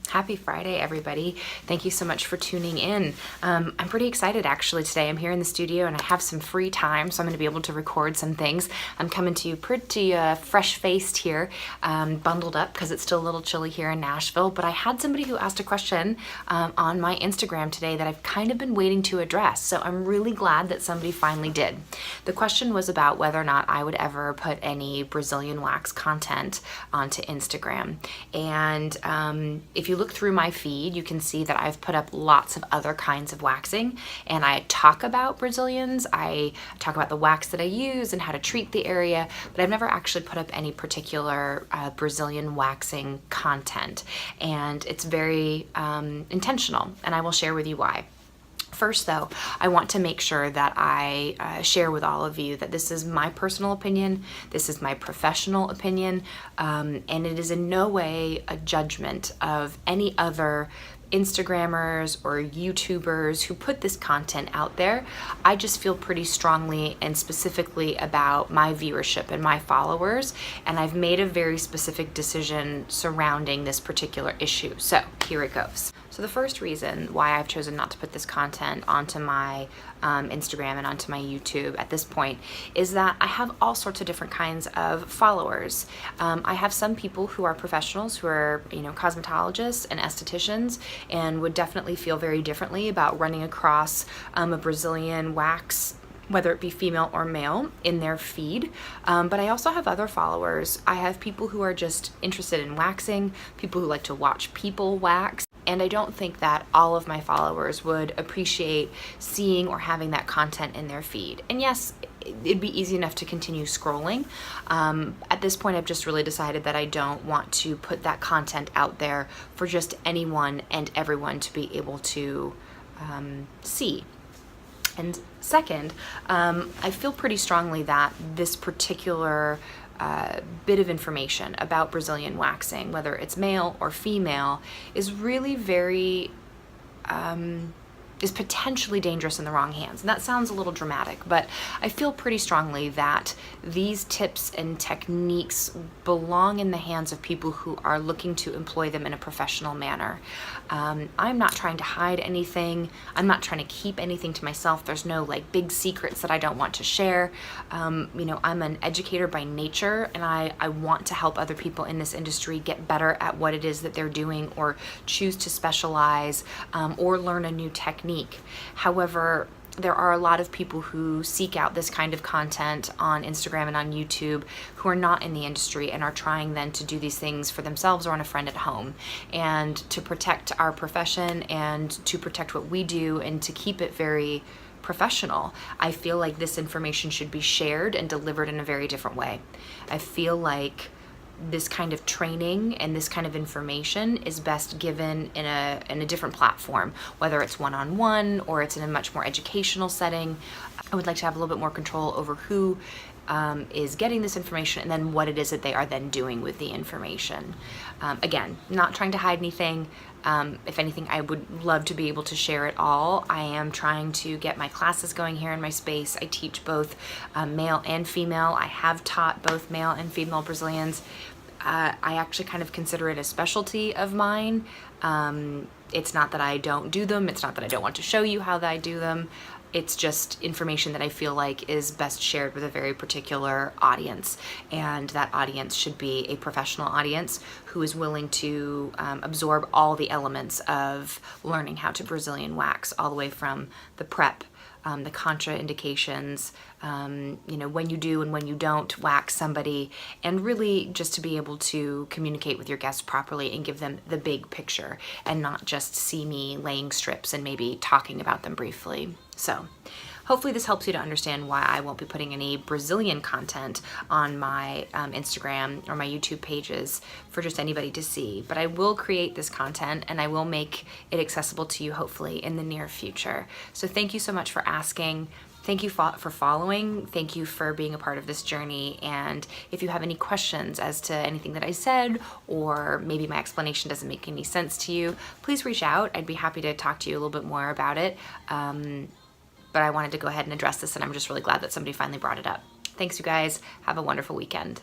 Happy Friday, everybody. Thank you so much for tuning in. I'm pretty excited actually today. I'm here in the studio and I have some free time, so I'm going to be able to record some things. I'm coming to you pretty fresh-faced here, bundled up because it's still a little chilly here in Nashville, but I had somebody who asked a question on my Instagram today that I've kind of been waiting to address, so I'm really glad that somebody finally did. The question was about whether or not I would ever put any Brazilian wax content onto Instagram. And if you look through my feed, you can see that I've put up lots of other kinds of waxing, and I talk about Brazilians. I talk about the wax that I use and how to treat the area, but I've never actually put up any particular Brazilian waxing content, and it's very intentional, and I will share with you why. First, though, I want to make sure that I share with all of you that this is my personal opinion, this is my professional opinion, and it is in no way a judgment of any other Instagrammers or YouTubers who put this content out there. I just feel pretty strongly and specifically about my viewership and my followers, and I've made a very specific decision surrounding this particular issue. So here it goes. So the first reason why I've chosen not to put this content onto my Instagram and onto my YouTube at this point is that I have all sorts of different kinds of followers. I have some people who are professionals, who are, cosmetologists and estheticians, and would definitely feel very differently about running across a Brazilian wax, whether it be female or male, in their feed. But I also have other followers. I have people who are just interested in waxing, people who like to watch people wax, and I don't think that all of my followers would appreciate seeing or having that content in their feed. And yes, it'd be easy enough to continue scrolling. At this point, I've just really decided that I don't want to put that content out there for just anyone and everyone to be able to see. And second, I feel pretty strongly that this particular bit of information about Brazilian waxing, whether it's male or female, is really very is potentially dangerous in the wrong hands. And that sounds a little dramatic, but I feel pretty strongly that these tips and techniques belong in the hands of people who are looking to employ them in a professional manner. I'm not trying to hide anything. I'm not trying to keep anything to myself. There's no like big secrets that I don't want to share. I'm an educator by nature, and I want to help other people in this industry get better at what it is that they're doing, or choose to specialize, or learn a new technique. However, there are a lot of people who seek out this kind of content on Instagram and on YouTube who are not in the industry and are trying then to do these things for themselves or on a friend at home. And to protect our profession and to protect what we do and to keep it very professional, I feel like this information should be shared and delivered in a very different way. I feel like this kind of training and this kind of information is best given in a different platform, whether it's one-on-one or it's in a much more educational setting. I would like to have a little bit more control over who is getting this information and then what it is that they are then doing with the information. Again, not trying to hide anything. If anything, I would love to be able to share it all. I am trying to get my classes going here in my space. I teach both male and female. I have taught both male and female Brazilians. I actually kind of consider it a specialty of mine. It's not that I don't do them. It's not that I don't want to show you how I do them. It's just information that I feel like is best shared with a very particular audience, and that audience should be a professional audience who is willing to absorb all the elements of learning how to Brazilian wax, all the way from the prep, the contraindications, when you do and when you don't wax somebody, and really just to be able to communicate with your guests properly and give them the big picture and not just see me laying strips and maybe talking about them briefly. So hopefully this helps you to understand why I won't be putting any Brazilian content on my Instagram or my YouTube pages for just anybody to see. But I will create this content and I will make it accessible to you hopefully in the near future. So thank you so much for asking. Thank you for following. Thank you for being a part of this journey. And if you have any questions as to anything that I said, or maybe my explanation doesn't make any sense to you, please reach out. I'd be happy to talk to you a little bit more about it. But I wanted to go ahead and address this, and I'm just really glad that somebody finally brought it up. Thanks, you guys. Have a wonderful weekend.